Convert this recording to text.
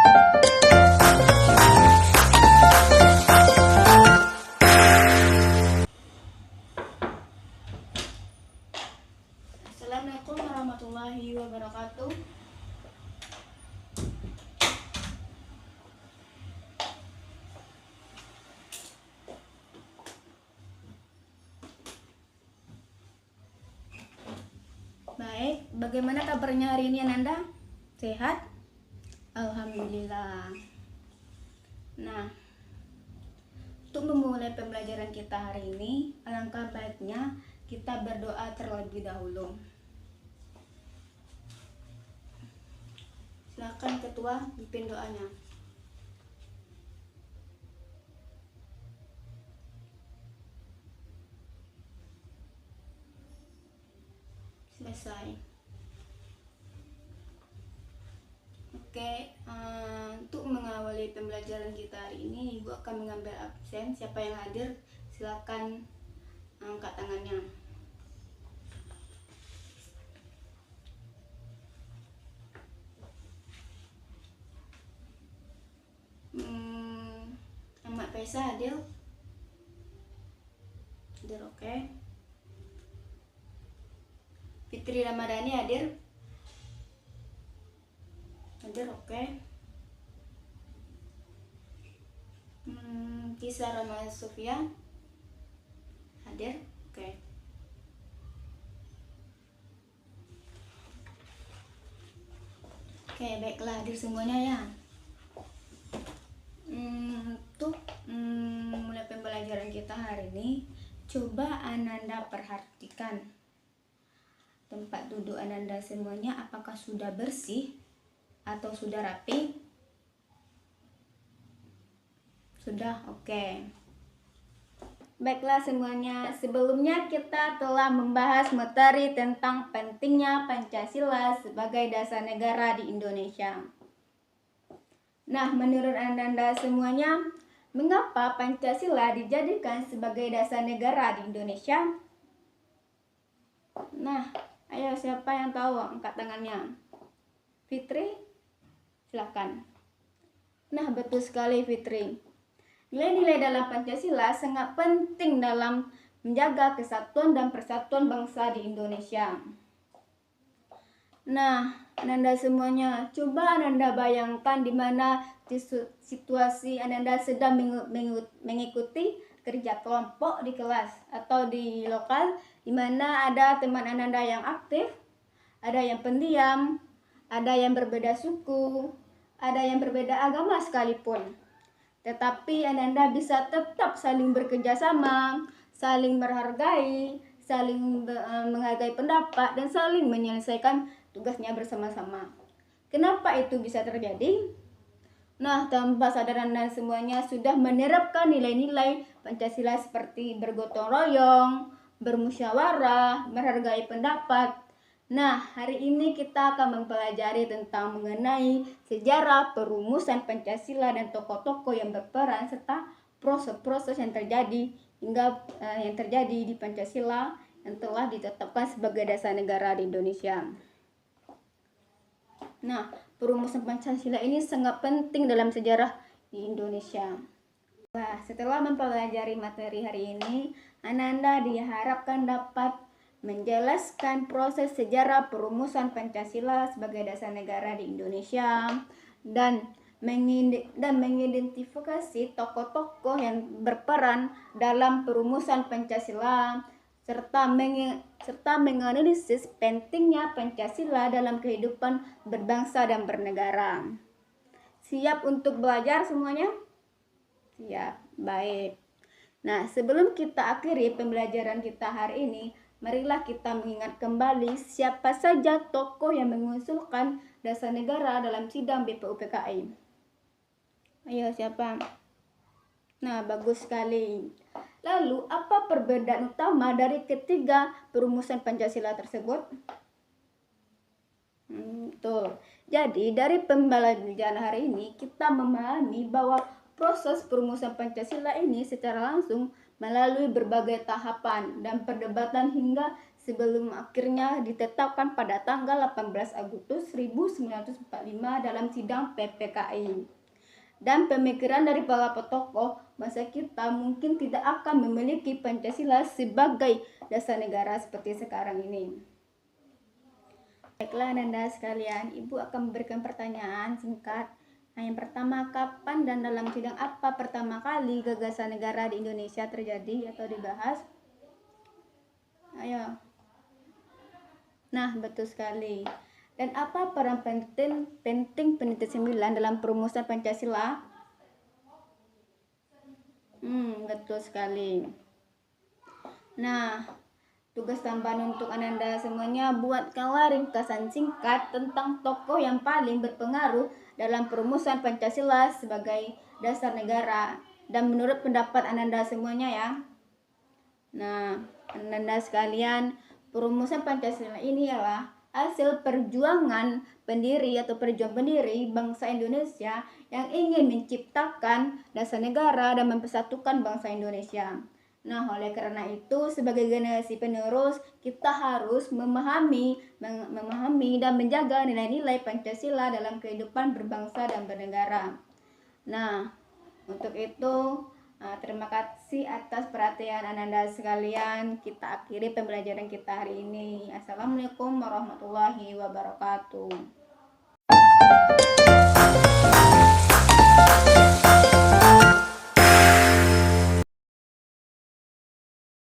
Assalamualaikum warahmatullahi wabarakatuh. Baik, bagaimana kabarnya hari ini Ananda? Sehat? Alhamdulillah. Nah, untuk memulai pembelajaran kita hari ini, alangkah baiknya kita berdoa terlebih dahulu. Silakan ketua pimpin doanya. Selesai. Oke, untuk mengawali pembelajaran kita hari ini, Ibu akan mengambil absen. Siapa yang hadir, silakan angkat tangannya. Ahmad Faisal hadir? Hadir, oke. Fitri Ramadhani hadir? Hadir, oke. Kisah Rama Sofia hadir, oke. Oke, baiklah, hadir semuanya ya. Untuk mulai pembelajaran kita hari ini, coba Ananda perhatikan tempat duduk Ananda semuanya, apakah sudah bersih atau sudah rapi? Sudah, oke. Baiklah semuanya, sebelumnya kita telah membahas materi tentang pentingnya Pancasila sebagai dasar negara di Indonesia. Nah, menurut Ananda semuanya, mengapa Pancasila dijadikan sebagai dasar negara di Indonesia? Nah, ayo siapa yang tahu, angkat tangannya. Fitri, silakan. Nah, betul sekali Fitri. Nilai-nilai dalam Pancasila sangat penting dalam menjaga kesatuan dan persatuan bangsa di Indonesia. Nah, Ananda semuanya, coba Ananda bayangkan di mana situasi Ananda sedang mengikuti kerja kelompok di kelas atau di lokal, di mana ada teman Ananda yang aktif, ada yang pendiam, ada yang berbeda suku, ada yang berbeda agama sekalipun. Tetapi Ananda bisa tetap saling bekerja sama, saling menghargai, saling menghargai pendapat, dan saling menyelesaikan tugasnya bersama-sama. Kenapa itu bisa terjadi? Nah, tanpa sadar Anda semuanya sudah menerapkan nilai-nilai Pancasila seperti bergotong royong, bermusyawarah, menghargai pendapat. Nah, hari ini kita akan mempelajari tentang mengenai sejarah perumusan Pancasila dan tokoh-tokoh yang berperan serta proses-proses yang terjadi yang terjadi di Pancasila yang telah ditetapkan sebagai dasar negara di Indonesia. Nah, perumusan Pancasila ini sangat penting dalam sejarah di Indonesia. Nah, setelah mempelajari materi hari ini, Ananda diharapkan dapat menjelaskan proses sejarah perumusan Pancasila sebagai dasar negara di Indonesia dan mengidentifikasi tokoh-tokoh yang berperan dalam perumusan Pancasila serta menganalisis pentingnya Pancasila dalam kehidupan berbangsa dan bernegara. Siap untuk belajar semuanya? Siap, baik. Nah, sebelum kita akhiri pembelajaran kita hari ini, marilah kita mengingat kembali siapa saja tokoh yang mengusulkan dasar negara dalam sidang BPUPKI. Ayo, siapa? Nah, bagus sekali. Lalu, apa perbedaan utama dari ketiga perumusan Pancasila tersebut? Betul. Jadi, dari pembelajaran hari ini, kita memahami bahwa proses perumusan Pancasila ini secara langsung melalui berbagai tahapan dan perdebatan hingga sebelum akhirnya ditetapkan pada tanggal 18 Agustus 1945 dalam sidang PPKI. Dan pemikiran dari para tokoh masa kita mungkin tidak akan memiliki Pancasila sebagai dasar negara seperti sekarang ini. Baiklah Ananda sekalian, Ibu akan memberikan pertanyaan singkat. Nah, yang pertama, kapan dan dalam sidang apa pertama kali gagasan negara di Indonesia terjadi atau dibahas? Ayo. Nah, betul sekali. Dan apa peran penting Pendidikan 9 dalam perumusan Pancasila? Betul sekali. Nah, tugas tambahan untuk Ananda semuanya, buatkanlah ringkasan singkat tentang tokoh yang paling berpengaruh dalam perumusan Pancasila sebagai dasar negara dan menurut pendapat Ananda semuanya ya. Nah, Ananda sekalian, perumusan Pancasila ini adalah hasil perjuangan pendiri atau perjuangan pendiri bangsa Indonesia yang ingin menciptakan dasar negara dan mempersatukan bangsa Indonesia. Nah, oleh karena itu sebagai generasi penerus kita harus memahami dan menjaga nilai-nilai Pancasila dalam kehidupan berbangsa dan bernegara. Nah, untuk itu terima kasih atas perhatian Ananda sekalian. Kita akhiri pembelajaran kita hari ini. Assalamualaikum warahmatullahi wabarakatuh.